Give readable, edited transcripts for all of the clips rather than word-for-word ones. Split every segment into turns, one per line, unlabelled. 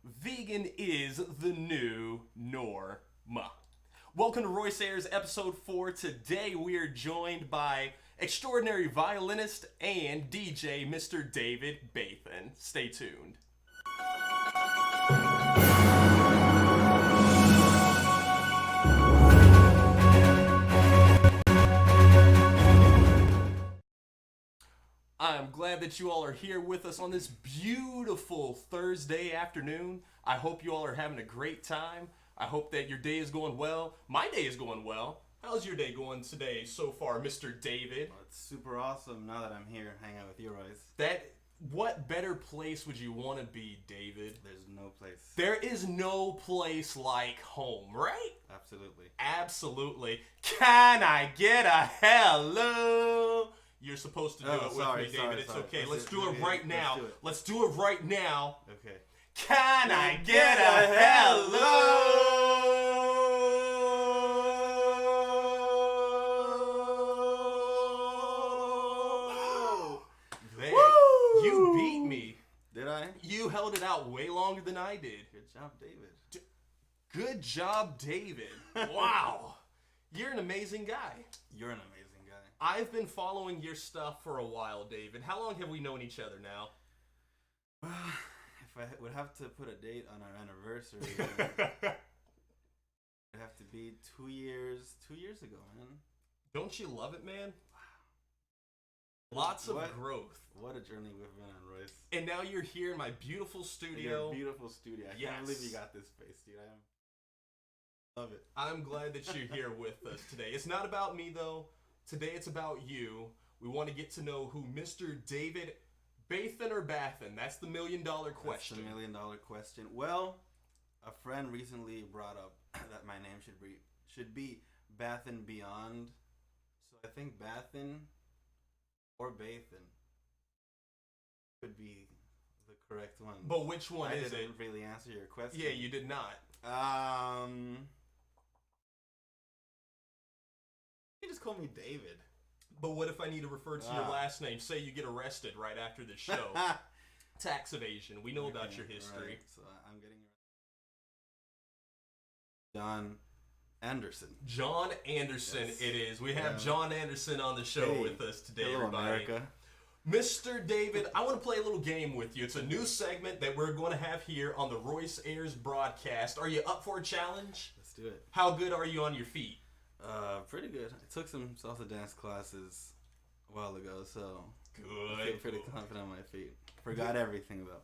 Vegan is the new norma. Welcome to Royce Airs episode 4. Today we are joined by extraordinary violinist and DJ Mr. David Bathen. Stay tuned. I'm glad that you all are here with us on this beautiful Thursday afternoon. I hope you all are having a great time. I hope that your day is going well. My day is going well. How's your day going today so far, Mr. David?
Well, it's super awesome now that I'm here hanging out with you, Royce.
What better place would you want to be, David?
There's no place.
There is no place like home, right?
Absolutely.
Absolutely. Can I get a hello? You're supposed to do it with me, David. It's okay. Let's do it right now. Let's do it right now.
Okay.
Can I get a hello? There. You beat me.
Did I?
You held it out way longer than I did.
Good job, David.
Good job, David. Wow. You're an amazing guy.
You're an amazing guy.
I've been following your stuff for a while, David. How long have we known each other now?
If I would have to put a date on our anniversary, it'd have to be 2 years. 2 years ago, man.
Don't you love it, man? Lots of growth.
What a journey we've been on, Royce.
And now you're here in my beautiful studio.
Your beautiful studio. I can't believe you got this space, dude. I love it.
I'm glad that you're here with us today. It's not about me, though. Today it's about you. We want to get to know who Mr. David Bathen or Bathen. That's the $1 million question.
That's the $1 million question. Well, a friend recently brought up that my name should be Bathen Beyond. So I think Bathen or Bathen could be the correct one.
But which one is it?
I didn't really answer your question.
Yeah, you did not.
You just call me David.
But what if I need to refer to your last name? Say you get arrested right after the show. Tax evasion. We know about your history.
Right. So I'm getting John Anderson.
John Anderson,
yes.
It is. We have John Anderson on the show with us today,
hello,
everybody.
America.
Mr. David, I want to play a little game with you. It's a new segment that we're going to have here on the Royce Airs broadcast. Are you up for a challenge?
Let's do it.
How good are you on your feet?
Pretty good. I took some salsa dance classes a while ago, so
good.
I feel pretty confident on my feet. Forgot everything though.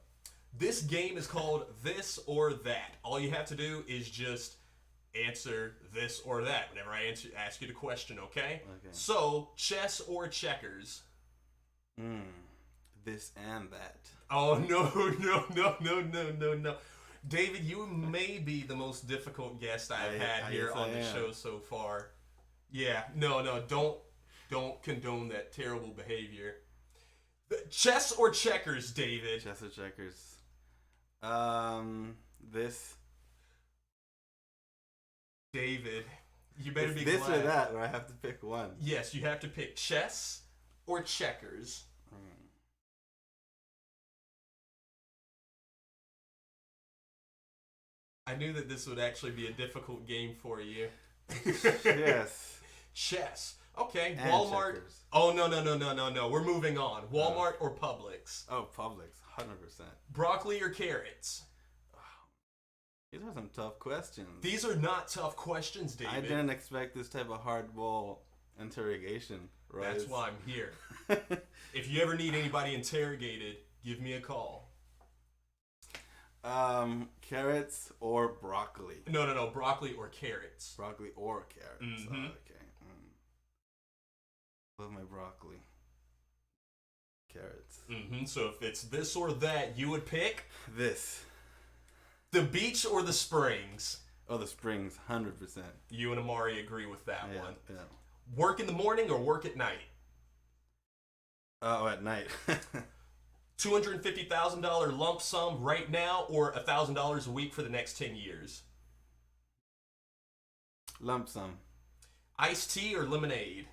This game is called This or That. All you have to do is just answer this or that whenever I ask you the question, okay?
Okay.
So, chess or checkers?
This and that.
Oh, no. David, you may be the most difficult guest I've had here on the show so far. Yeah, no, don't condone that terrible behavior. Chess or checkers, David?
Chess or checkers? This.
David, you better be
this
glad.
or that, or I have to pick one.
Yes, you have to pick chess or checkers. I knew that this would actually be a difficult game for you.
Yes.
Chess. Okay,
and
Walmart.
Checkers.
Oh, no. We're moving on. Walmart or Publix?
Oh, Publix. 100%.
Broccoli or carrots?
These are some tough questions.
These are not tough questions, David.
I didn't expect this type of hardball interrogation, right?
That's why I'm here. If you ever need anybody interrogated, give me a call.
Carrots or broccoli?
No. Broccoli or carrots.
Broccoli or carrots.
Mm-hmm.
Oh, okay. Love my broccoli. Carrots.
Mm-hmm. So if it's this or that, you would pick?
This.
The beach or the springs?
Oh, the springs. 100%.
You and Amari agree with that one.
Yeah.
Work in the morning or work at night?
Oh, at night.
$250,000 lump sum right now or $1,000 a week for the next 10 years?
Lump sum.
Iced tea or lemonade?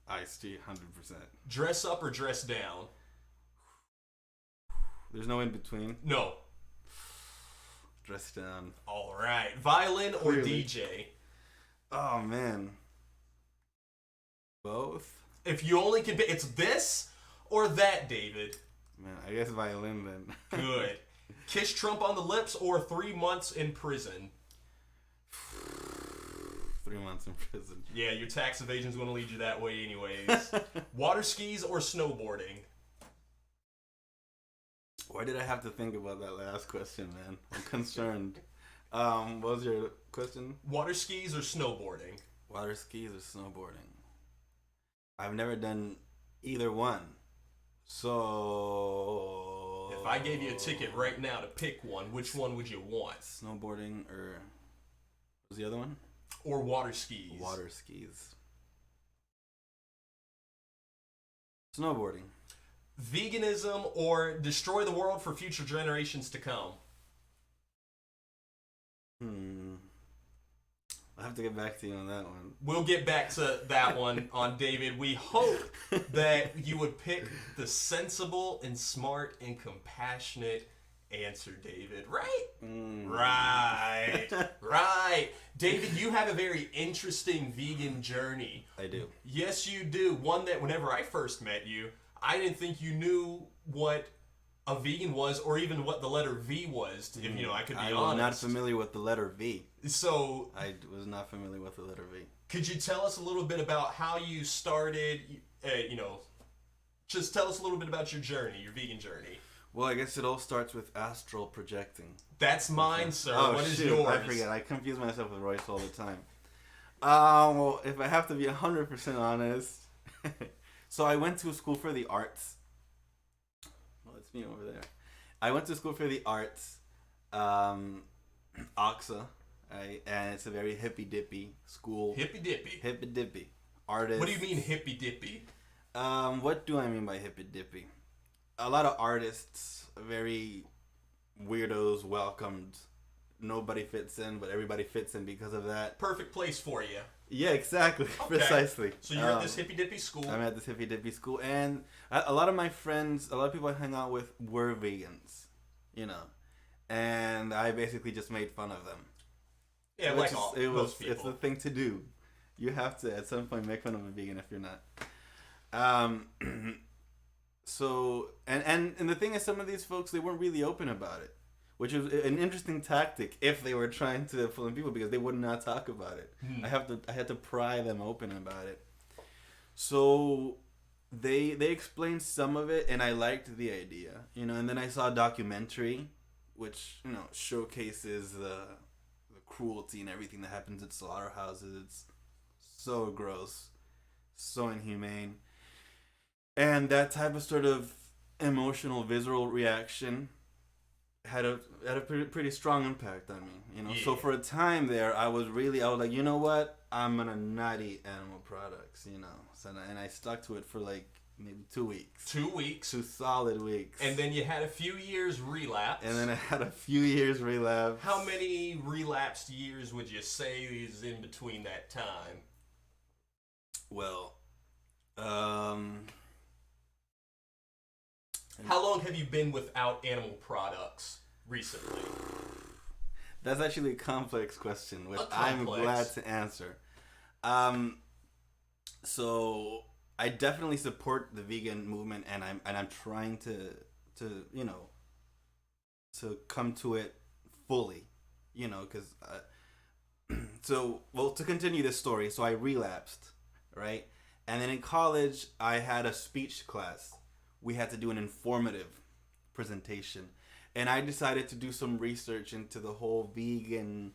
Iced tea, 100%.
Dress up or dress down?
There's no in between.
No.
Tristan.
All right. Violin or
Clearly.
DJ?
Oh man. Both.
If you only can pick, it's this or that, David.
Man, I guess violin then.
Good. Kiss Trump on the lips or 3 months in prison?
3 months in prison.
Yeah, your tax evasion's going to lead you that way anyways. Water skis or snowboarding?
Why did I have to think about that last question, man? I'm concerned. What was your question?
Water skis or snowboarding?
Water skis or snowboarding? I've never done either one. So...
If I gave you a ticket right now to pick one, which one would you want?
Snowboarding or... What was the other one?
Or water skis?
Water skis. Snowboarding.
Veganism or destroy the world for future generations to come?
I'll have to get back to you on that one.
We'll get back to that one on David. We hope that you would pick the sensible and smart and compassionate answer, David. Right? Right. Right. David, you have a very interesting vegan journey.
I do.
Yes, you do. One that whenever I first met you, I didn't think you knew what a vegan was or even what the letter V was, if I could be honest.
I was not familiar with the letter V.
So
I was not familiar with the letter V.
could you tell us a little bit about how you started, just tell us a little bit about your journey, your vegan journey.
Well, I guess it all starts with astral projecting.
That's mine, sir.
Oh,
What is
shoot,
yours?
I forget. I confuse myself with Royce all the time. Well, if I have to be 100% honest, so I went to school for the arts. Well, it's me over there. I went to school for the arts, AXA, right? And it's a very hippy-dippy school.
Hippy-dippy.
Hippy-dippy. Artists.
What do you mean hippy-dippy?
What do I mean by hippy-dippy? A lot of artists, very weirdos, welcomed. Nobody fits in, but everybody fits in because of that.
Perfect place for you.
Yeah, exactly.
Okay.
Precisely.
So you're at this hippy-dippy school.
I'm at this hippy-dippy school, and a lot of my friends, a lot of people I hang out with were vegans, and I basically just made fun of them.
Yeah,
Which
like all,
it was,
most people.
it's the thing to do. You have to, at some point, make fun of a vegan if you're not. So, and the thing is, some of these folks, they weren't really open about it, which was an interesting tactic if they were trying to fool people, because they would not talk about it. I had to pry them open about it. So they explained some of it, and I liked the idea, and then I saw a documentary which showcases the cruelty and everything that happens at slaughterhouses. It's so gross, so inhumane. And that type of sort of emotional, visceral reaction had a pretty strong impact on me.
Yeah.
So for a time there, I was like, you know what? I'm gonna not eat animal products. So, and I stuck to it for like maybe 2 weeks.
2 weeks.
2 solid weeks.
And then you had a few years relapse.
And then I had a few years relapse.
How many relapsed years would you say is in between that time?
Well,
how long have you been without animal products recently?
That's actually a complex question, which
Complex.
I'm glad to answer. So I definitely support the vegan movement, and I'm trying to come to it fully, because to continue this story, so I relapsed, right? And then in college, I had a speech class. We had to do an informative presentation. And I decided to do some research into the whole vegan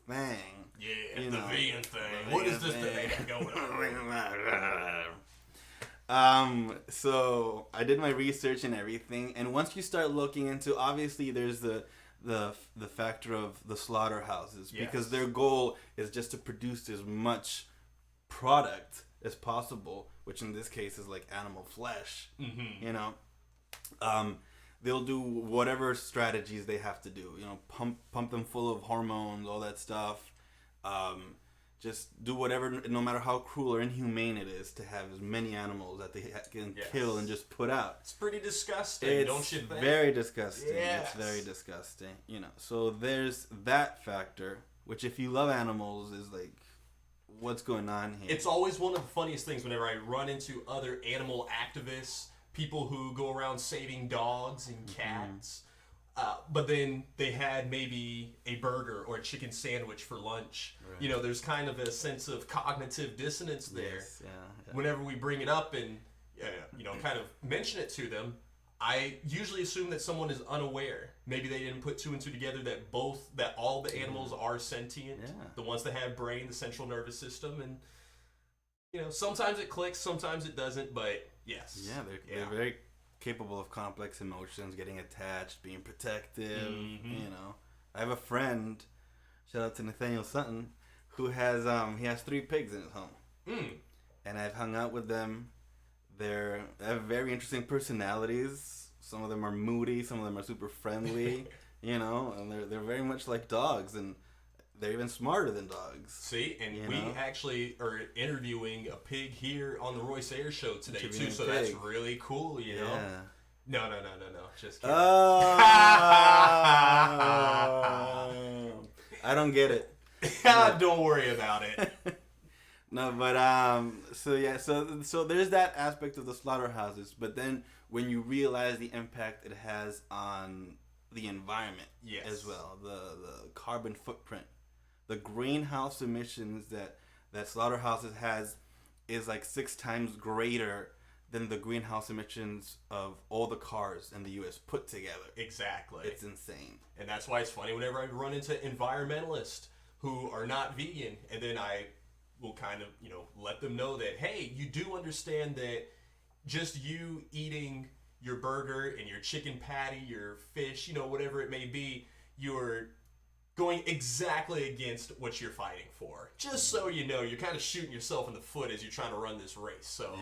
thing.
Yeah,
You
the
know,
vegan thing.
the
What is
vegan
this thing
thing.
going on?
So I did my research and everything. And once you start looking into, obviously there's the factor of the slaughterhouses.
Yes.
Because their goal is just to produce as much product as possible, which in this case is like animal flesh.
Mm-hmm.
They'll do whatever strategies they have to do. Pump them full of hormones, all that stuff. just do whatever, no matter how cruel or inhumane it is, to have as many animals that they can kill and just put out.
It's pretty disgusting, don't you think?
It's very disgusting.
Yes.
It's very disgusting. You know, so there's that factor, which if you love animals is like, what's going on here?
It's always one of the funniest things whenever I run into other animal activists, people who go around saving dogs and cats. But then they had maybe a burger or a chicken sandwich for lunch. Right. You know, there's kind of a sense of cognitive dissonance there.
Yes, yeah.
Whenever we bring it up and, you know, kind of mention it to them, I usually assume that someone is unaware. Maybe they didn't put two and two together that all the animals are sentient. Yeah. The ones that have brain, the central nervous system. And, you know, sometimes it clicks, sometimes it doesn't, but yes.
Yeah, they're very capable of complex emotions, getting attached, being protective. You know, I have a friend, shout out to Nathaniel Sutton, who has he has 3 pigs in his home, and I've hung out with them. They have very interesting personalities. Some of them are moody, some of them are super friendly. You know, and they're very much like dogs, and they're even smarter than dogs.
See, and we actually are interviewing a pig here on the Royce Ayers show today too, so that's really cool, you know? No. Just kidding.
I don't get it.
Don't worry about it.
No, but so there's that aspect of the slaughterhouses, but then when you realize the impact it has on the environment as well, the carbon footprint. The greenhouse emissions that slaughterhouses has is like 6 times greater than the greenhouse emissions of all the cars in the U.S. put together.
Exactly.
It's insane.
And that's why it's funny whenever I run into environmentalists who are not vegan, and then I will kind of, you know, let them know that, hey, you do understand that just you eating your burger and your chicken patty, your fish, you know, whatever it may be, you're going exactly against what you're fighting for. Just so you know, you're kind of shooting yourself in the foot as you're trying to run this race. So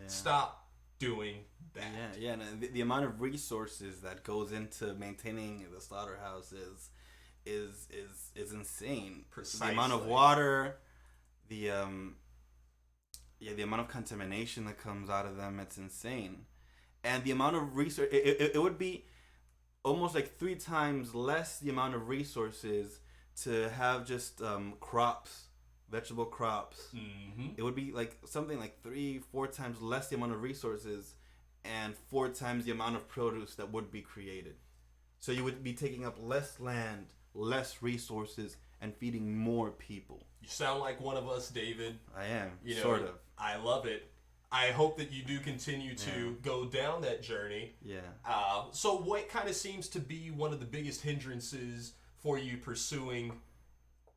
stop doing that.
Yeah. And the amount of resources that goes into maintaining the slaughterhouse is insane.
Precisely.
The amount of water, the amount of contamination that comes out of them, it's insane. And the amount of resource, it would be almost like 3 times less the amount of resources to have just crops, vegetable crops. It would be like something like 3-4 times less the amount of resources and 4 times the amount of produce that would be created. So you would be taking up less land, less resources, and feeding more people.
You sound like one of us, David.
I am,
you know,
sort of.
I love it. I hope that you do continue to go down that journey. Yeah. So what kind of seems to be one of the biggest hindrances for you pursuing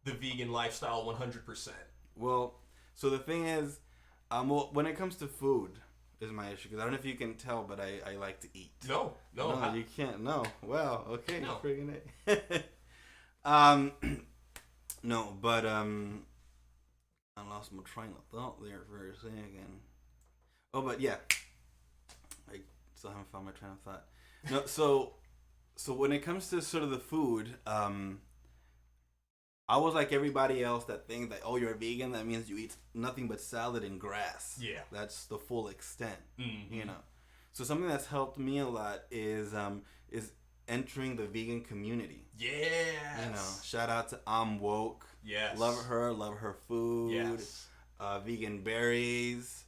the vegan lifestyle 100%?
Well, so the thing is, when it comes to food is my issue. Because I don't know if you can tell, but I like to eat.
No,
you can't. No. Well, okay.
No.
Friggin' it. No, but I lost my train of thought there for a second. Oh, but yeah, I still haven't found my train of thought. No, so when it comes to sort of the food, I was like everybody else that thinks that, oh, you're a vegan, that means you eat nothing but salad and grass. Yeah, that's the full extent. You know, so something that's helped me a lot is entering the vegan community.
Yes.
You know, shout out to I'm Woke.
Yes.
Love her food.
Yes.
Vegan berries.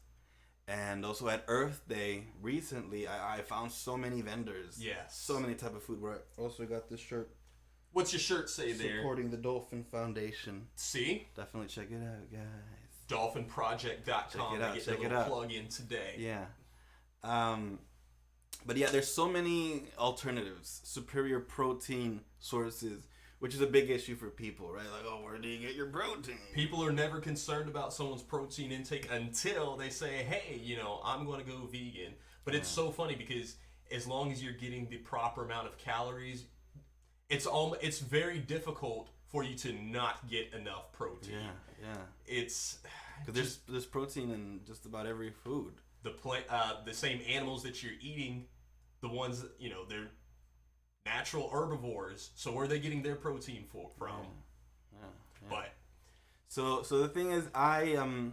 And also at Earth Day recently, I found so many vendors.
Yes.
So many type of food. Where I also got this shirt.
What's your shirt say there?
Supporting the Dolphin Foundation.
See?
Definitely check it out, guys.
Dolphinproject.com.
Check it out.
Plug in today.
Yeah. But yeah, there's so many alternatives, superior protein sources, which is a big issue for people, right? Like, oh, where do you get your protein?
People are never concerned about someone's protein intake until they say, hey, you know, I'm going to go vegan. But it's so funny because as long as you're getting the proper amount of calories, it's very difficult for you to not get enough protein.
Yeah.
It's
because there's protein in just about every food.
The same animals that you're eating, the ones that, you know, they're natural herbivores. So where are they getting their protein from?
Yeah.
But
So the thing is, I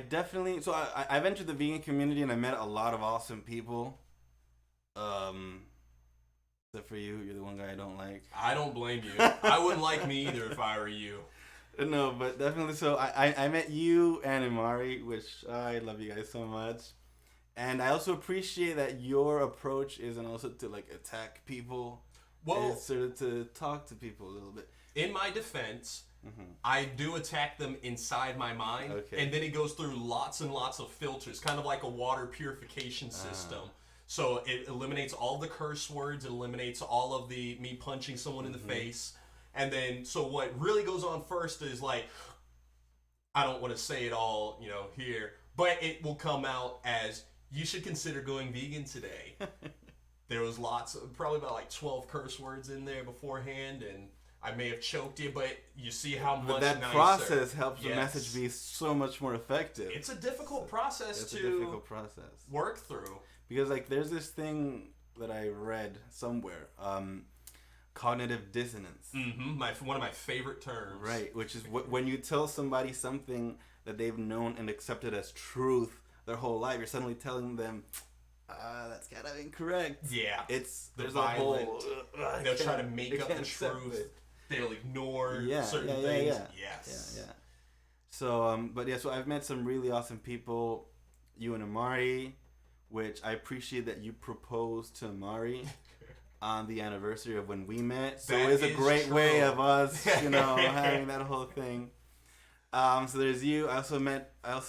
definitely I've entered the vegan community and I met a lot of awesome people. Except for you, you're the one guy I don't like.
I don't blame you. I wouldn't like me either if I were you.
No, but definitely. So I met you and Imari, which I love you guys so much. And I also appreciate that your approach isn't also to like attack people.
Well,
it's sort of to talk to people a little bit.
In my defense, I do attack them inside my mind, and then it goes through lots and lots of filters, kind of like a water purification system. So it eliminates all the curse words, it eliminates all of the me punching someone in the face, and then so what really goes on first is like, I don't want to say it all, here, but it will come out as, you should consider going vegan today. There was probably about like 12 curse words in there beforehand, and I may have choked you, but you see how much
that
nicer.
process helps the message be so much more effective.
It's a difficult process to work through.
Because like there's this thing that I read somewhere, cognitive dissonance.
One of my favorite terms.
Right, which is when you tell somebody something that they've known and accepted as truth their whole life, you're suddenly telling them, that's kind of incorrect.
Yeah.
There's
violent.
a whole...
they'll try to make up the truth. They'll ignore certain things. Yes.
Yeah. So, so I've met some really awesome people. You and Amari, which I appreciate that you proposed to Amari on the anniversary of when we met. So it's a great way of us, having that whole thing. So there's you. I also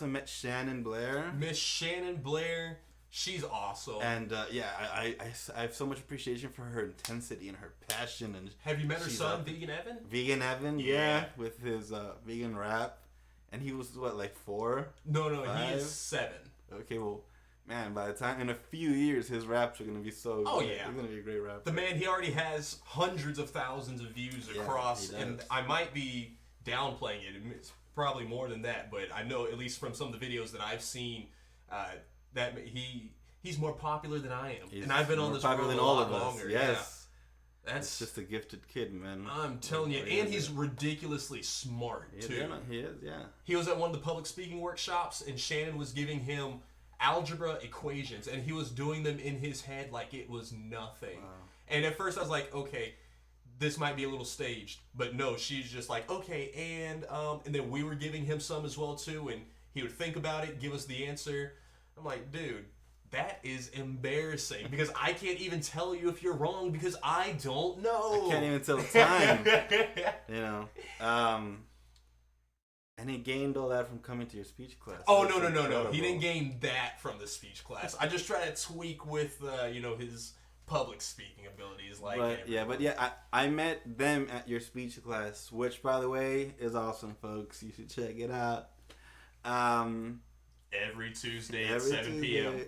met Shannon Blair.
Miss Shannon Blair. She's awesome.
And I have so much appreciation for her intensity and her passion. And
have you met her son, Vegan Evan?
Vegan Evan, yeah, with his vegan rap. And he was what, like 4?
No, 5? He is 7.
Okay, well, man, by the time in a few years, his raps are gonna be so.
Oh
good.
yeah,
he's gonna be a great rapper.
The man, he already has hundreds of thousands of views across, and I might be downplaying it. It's probably more than that, but I know at least from some of the videos that I've seen. That he's more popular than I am, and I've been on this road a lot longer.
Yes,
that's
just a gifted kid, man.
I'm telling you, and he's ridiculously smart too.
Yeah, he is. Yeah,
he was at one of the public speaking workshops, and Shannon was giving him algebra equations, and he was doing them in his head like it was nothing. Wow. And at first I was like, okay, this might be a little staged, but no, she's just like, okay, and then we were giving him some as well too, and he would think about it, give us the answer. I'm like, dude, that is embarrassing because I can't even tell you if you're wrong because I don't know.
I can't even tell the time. And he gained all that from coming to your speech class.
Oh, no. He didn't gain that from the speech class. I just try to tweak with, his public speaking abilities.
I met them at your speech class, which, by the way, is awesome, folks. You should check it out.
Every Tuesday at 7 p.m.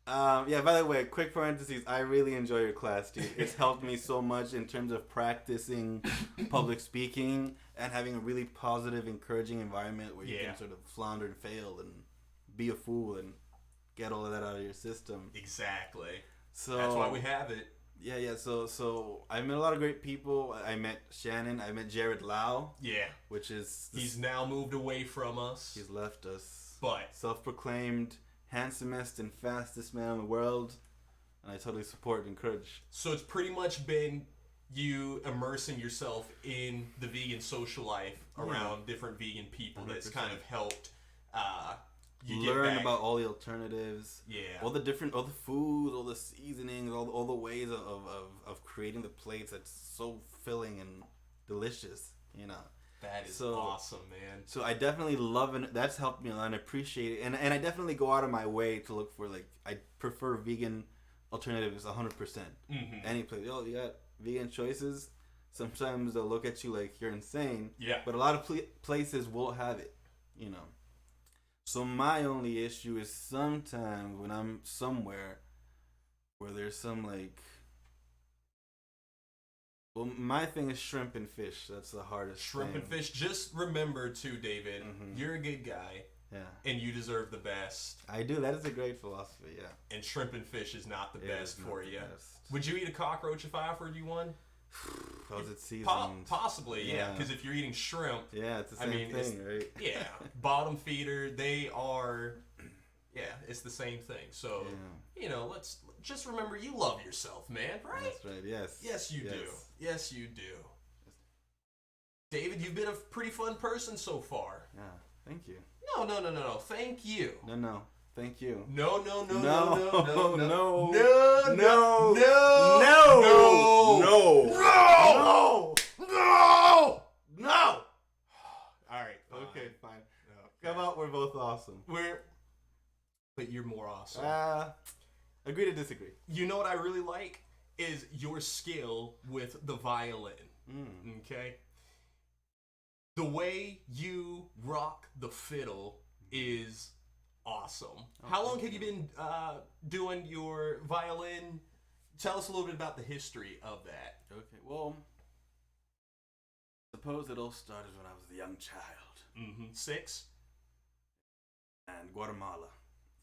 By the way, quick parentheses, I really enjoy your class, dude. It's helped me so much in terms of practicing public speaking and having a really positive, encouraging environment where you can sort of flounder and fail and be a fool and get all of that out of your system.
Exactly.
So
that's why we have it.
Yeah. So I met a lot of great people. I met Shannon. I met Jared Lau.
Yeah.
He's
now moved away from us.
He's left us.
But
self-proclaimed handsomest and fastest man in the world, and I totally support and encourage.
So it's pretty much been you immersing yourself in the vegan social life around different vegan people 100%. That's kind of helped you
learn about all the alternatives, all the food, all the seasonings, all the ways of creating the plates that's so filling and delicious,
That is awesome, man.
So I definitely love it. That's helped me a lot and appreciate it. And I definitely go out of my way to look for, I prefer vegan alternatives 100%. Mm-hmm. Any place. You got vegan choices? Sometimes they'll look at you like you're insane.
Yeah.
But a lot of places will have it, So my only issue is sometimes when I'm somewhere where there's some, well, my thing is shrimp and fish. That's the hardest
Shrimp
thing.
and fish. Just remember, too, David, you're a good guy.
Yeah.
And you deserve the best.
I do. That is a great philosophy, yeah.
And shrimp and fish is not the best for you.
Best.
Would you eat a cockroach if I offered you one?
Was it seasoned?
Possibly, yeah. Because if you're eating shrimp,
yeah, it's the same thing, right?
Yeah, bottom feeder. They are. Yeah, it's the same thing. So let's just remember you love yourself, man. Right?
That's right. Yes.
Yes, you do. Yes, you do. David, you've been a pretty fun person so far.
Yeah. Thank you.
No. Thank you.
No. Thank you.
No. All right.
Okay, fine. Come out, we're both awesome.
But you're more awesome.
Agree to disagree.
You know what I really like is your skill with the violin. Okay? The way you rock the fiddle is awesome. How long have you been doing your violin? Tell us a little bit about the history of that.
Okay, well, suppose it all started when I was a young child.
6?
And Guatemala.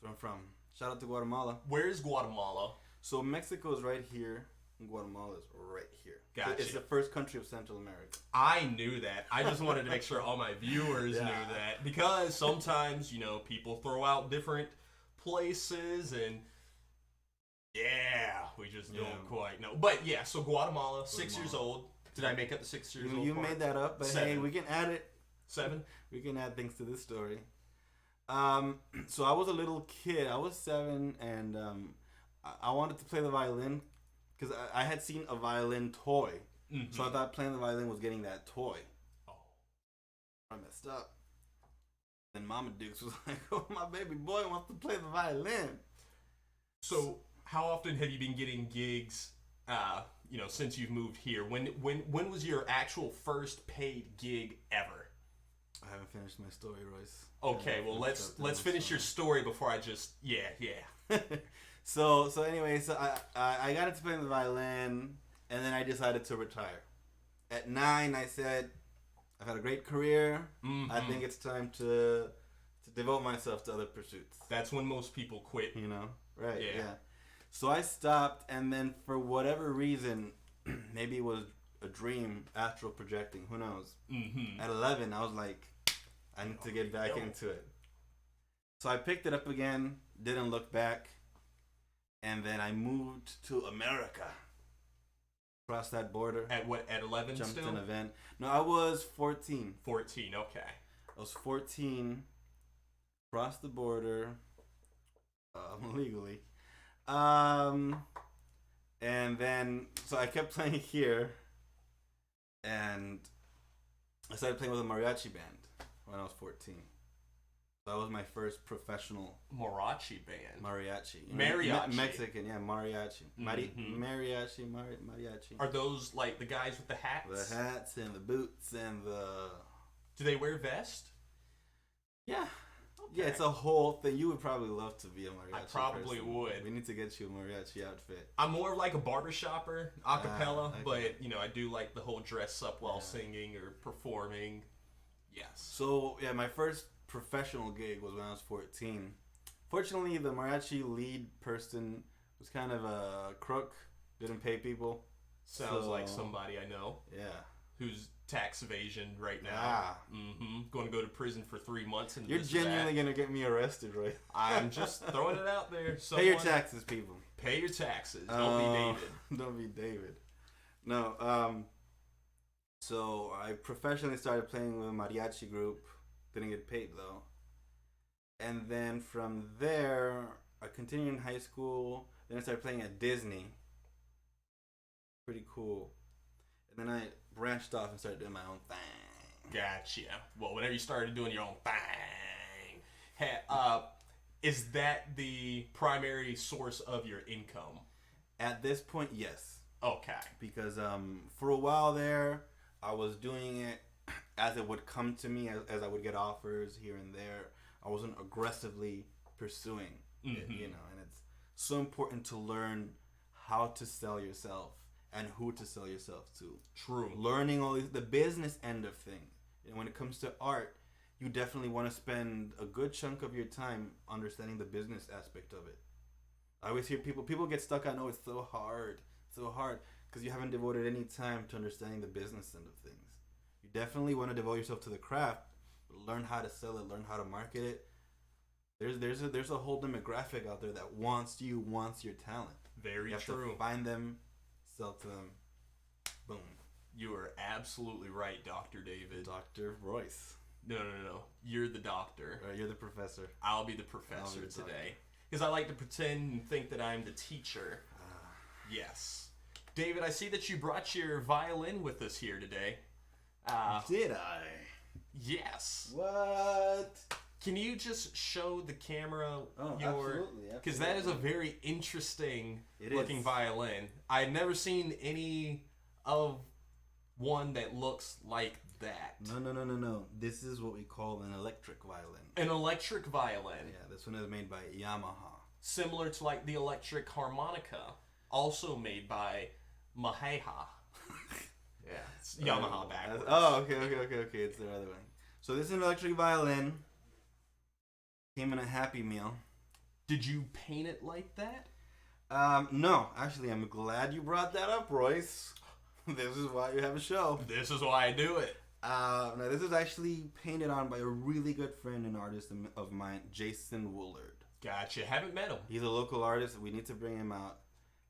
So I'm from. Shout out to Guatemala.
Where's Guatemala?
So Mexico is right here, and Guatemala is right here.
Gotcha.
It's the first country of Central America.
I knew that. I just wanted to make sure all my viewers knew that. Because sometimes, people throw out different places and we just don't quite know. But yeah, so Guatemala, 6 years old. Did I make up the 6 years old?
You made that up, but
7.
Hey, we can add it.
7?
We can add things to this story. So I was a little kid. I was 7, and I wanted to play the violin because I had seen a violin toy. So I thought playing the violin was getting that toy.
Oh.
I messed up. Then Mama Dukes was like, "Oh, my baby boy wants to play the violin."
So how often have you been getting gigs? Since you've moved here. When was your actual first paid gig ever?
I haven't finished my story, Royce.
Okay, well let's finish your story before I just
So anyway, I got into playing the violin, and then I decided to retire. At 9, I said, I've had a great career. I think it's time to devote myself to other pursuits.
That's when most people quit.
Right? Yeah. So I stopped, and then for whatever reason, maybe it was a dream, astral projecting, who knows? At 11, I was like, I need to get back into it. So I picked it up again, didn't look back, and then I moved to America. Crossed that border.
At 11
Jumped
still?
an event. No, I was 14.
14, okay.
I was 14, crossed the border, illegally. And then, so I kept playing here, and I started playing with a mariachi band when I was 14. So that was my first professional
mariachi band.
Mariachi. Mexican, yeah, mariachi. Mariachi.
Are those like the guys with the hats?
The hats and the boots and the...
Do they wear vests?
Yeah. Okay. Yeah, it's a whole thing. You would probably love to be a mariachi.
I probably would.
We need to get you a mariachi outfit.
I'm more of like a barbershopper, a cappella, okay. But I do like the whole dress up while singing or performing. Yes. So
yeah, my first professional gig was when I was 14. Fortunately, the mariachi lead person was kind of a crook. Didn't pay people. Sounds like somebody I know. Yeah. Who's tax evasion right now. Going to go to prison for 3 months. And you're genuinely going to get me arrested, right? I'm just throwing it out there. Pay your taxes, people. Pay your taxes. Don't be David. Don't be David. No. So I professionally started playing with a mariachi group. Didn't get paid, though. And then from there, I continued in high school. Then I started playing at Disney. Pretty cool. And then I branched off and started doing my own thing. Gotcha. Well, whenever you started doing your own thing, is that the primary source of your income? At this point, yes. Okay. Because for a while there, I was doing it as it would come to me, as I would get offers here and there. I wasn't aggressively pursuing it, and it's so important to learn how to sell yourself and who to sell yourself to. True. Learning all the business end of things. And when it comes to art, you definitely want to spend a good chunk of your time understanding the business aspect of it. I always hear people get stuck on, it's so hard. Because because you haven't devoted any time to understanding the business end of things. You definitely want to devote yourself to the craft, but learn how to sell it, learn how to market it. There's a whole demographic out there that wants your talent.
Very
you have
true.
To find them, sell to them. Boom.
You are absolutely right, Dr. David.
Dr. Royce.
No. You're the doctor.
You're the professor.
I'll be the professor today. Because I like to pretend and think that I'm the teacher. Yes. David, I see that you brought your violin with us here today.
Did I?
Yes.
What?
Can you just show the camera
absolutely.
Because that is a very interesting looking violin. I've never seen any of one that looks like that.
No. This is what we call an electric violin.
An electric violin.
Yeah, this one is made by Yamaha.
Similar to like the electric harmonica, also made by Maheha. Yeah, it's Yamaha backwards.
Oh, okay. It's the other one. So this is an electric violin. Came in a Happy Meal.
Did you paint it like that?
No. Actually, I'm glad you brought that up, Royce. This is why you have a show.
This is why I do it.
No, this is actually painted on by a really good friend and artist of mine, Jason Woolard.
Gotcha. Haven't met him.
He's a local artist. We need to bring him out.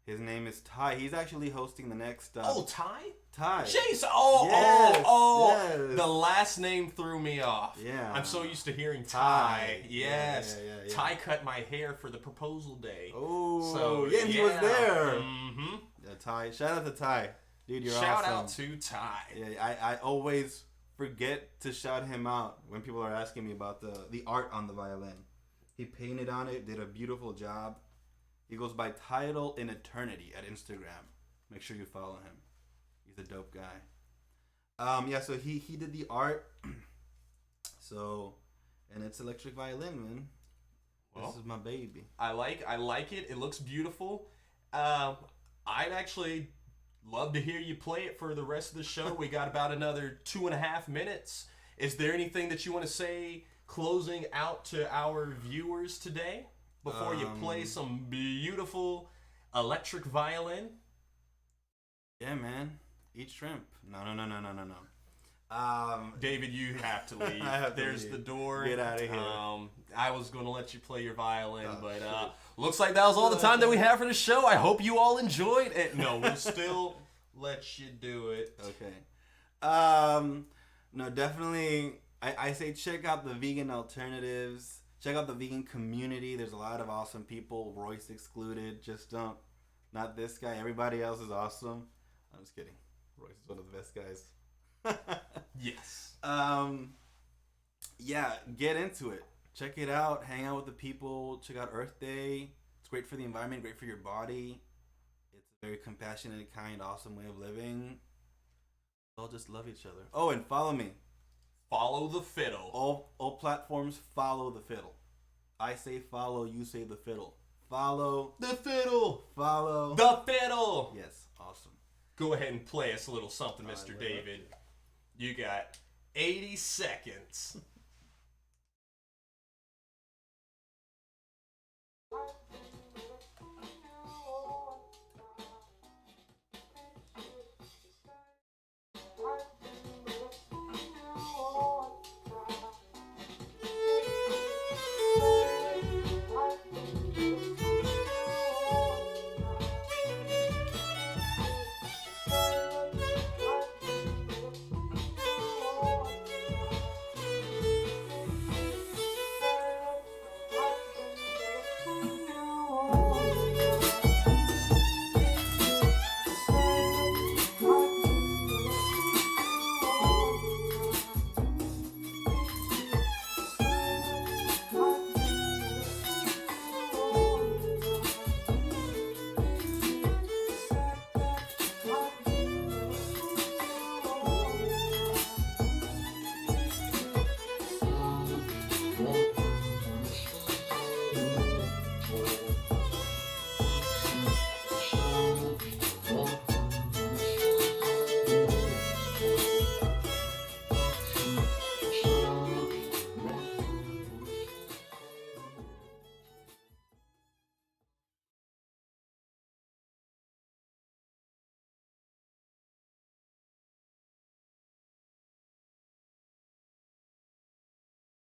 His name is Ty. He's actually hosting the next...
Ty?
Ty.
Jason!
Yes.
The last name threw me off.
Yeah.
I'm so used to hearing Ty. Yes.
Yeah.
Ty cut my hair for the proposal day.
Oh.
So,
yeah, he was there.
Mm-hmm.
Yeah, Ty. Shout out to Ty. Dude, you're
Shout
awesome.
out to Ty.
Yeah, I always forget to shout him out when people are asking me about the art on the violin. He painted on it, did a beautiful job. He goes by Title in Eternity at Instagram. Make sure you follow him. He's a dope guy. Yeah, so he did the art. And it's electric violin, man. Well, this is my baby.
I like it. It looks beautiful. I'd actually love to hear you play it for the rest of the show. We got about another 2.5 minutes. Is there anything that you want to say closing out to our viewers today before you play some beautiful electric violin?
Yeah, man. Eat shrimp. No.
David, you have to leave. There's the door.
Get out of here.
I was going to let you play your violin, but looks like that was all the time that we have for the show. I hope you all enjoyed it. No, we'll still let you do it.
Okay. No, definitely. I say check out the vegan alternatives. Check out the vegan community. There's a lot of awesome people, Royce excluded. Just don't. Not this guy. Everybody else is awesome. I'm just kidding. Royce is one of the best guys.
Yes.
Yeah, get into it. Check it out. Hang out with the people. Check out Earth Day. It's great for the environment, great for your body. It's a very compassionate, kind, awesome way of living. All just love each other. Oh, and follow me.
Follow the fiddle.
All platforms, follow the fiddle. I say follow, you say the fiddle. Follow
the fiddle.
Follow
the fiddle.
Yes, awesome.
Go ahead and play us a little something, Mr. David. You got 80 seconds.